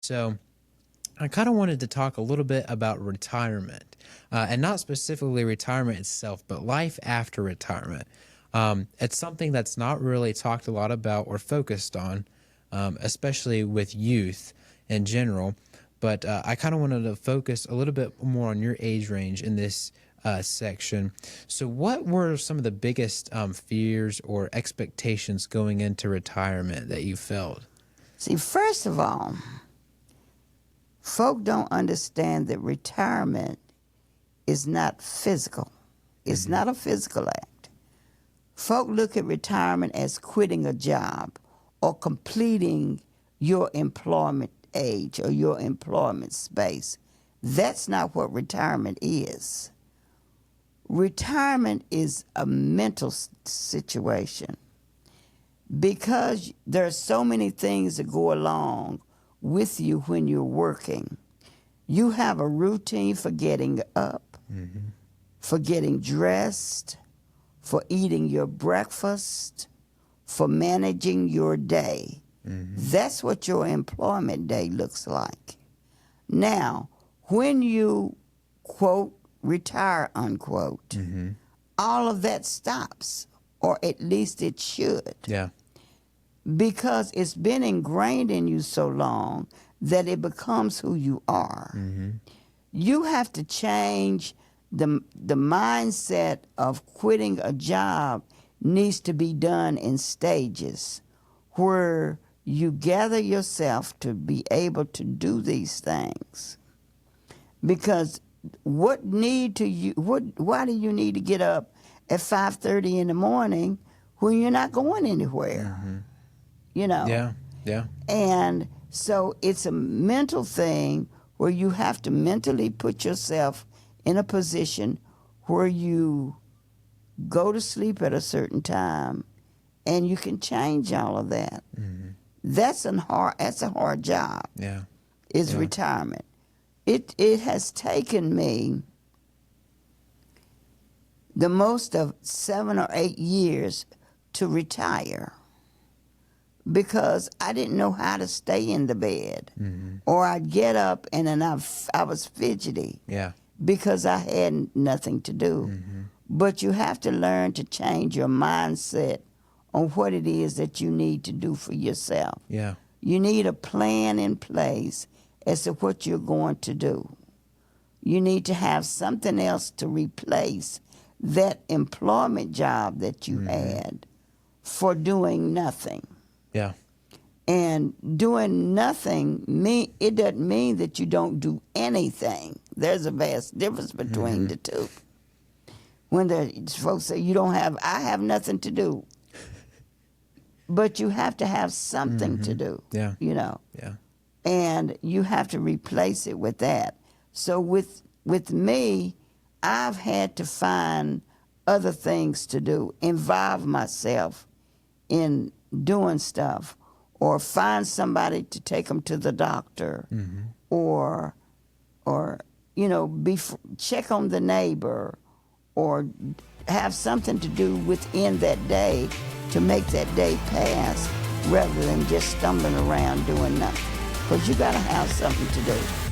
So I kind of wanted to talk a little bit about retirement, and not specifically retirement itself, but life after retirement. It's something that's not really talked a lot about or focused on, especially with youth in general. But I kind of wanted to focus a little bit more on your age range in this section. So, what were some of the biggest fears or expectations going into retirement that you felt? See, first of all, folk don't understand that retirement is not physical. It's not a physical act. Folk look at retirement as quitting a job or completing your employment age or your employment space. That's not what retirement is. Retirement is a mental situation because there are so many things that go along with you when you're working. You have a routine for getting up, for getting dressed, for eating your breakfast, for managing your day. That's what your employment day looks like. Now, when you, quote, retire, unquote, all of that stops, or at least it should. Yeah. Because it's been ingrained in you so long that it becomes who you are. You have to change the mindset of quitting a job needs to be done in stages where you gather yourself to be able to do these things. Because why do you need to get up at 5:30 in the morning when you're not going anywhere? You know? Yeah. And so it's a mental thing where you have to mentally put yourself in a position where you go to sleep at a certain time and you can change all of that. That's a hard job. Yeah. Is retirement. It has taken me the most of 7 or 8 years to retire because I didn't know how to stay in the bed. Or I'd get up and then I was fidgety because I had nothing to do. But you have to learn to change your mindset on what it is that you need to do for yourself. Yeah. You need a plan in place as to what you're going to do. You need to have something else to replace that employment job that you had for doing nothing. Yeah. And doing nothing, it doesn't mean that you don't do anything. There's a vast difference between the two. When the folks say I have nothing to do. But you have to have something to do. Yeah. You know. Yeah. And you have to replace it with that. So with me, I've had to find other things to do, involve myself in doing stuff, or find somebody to take them to the doctor, or check on the neighbor, or have something to do within that day to make that day pass rather than just stumbling around doing nothing. Because you got to have something to do.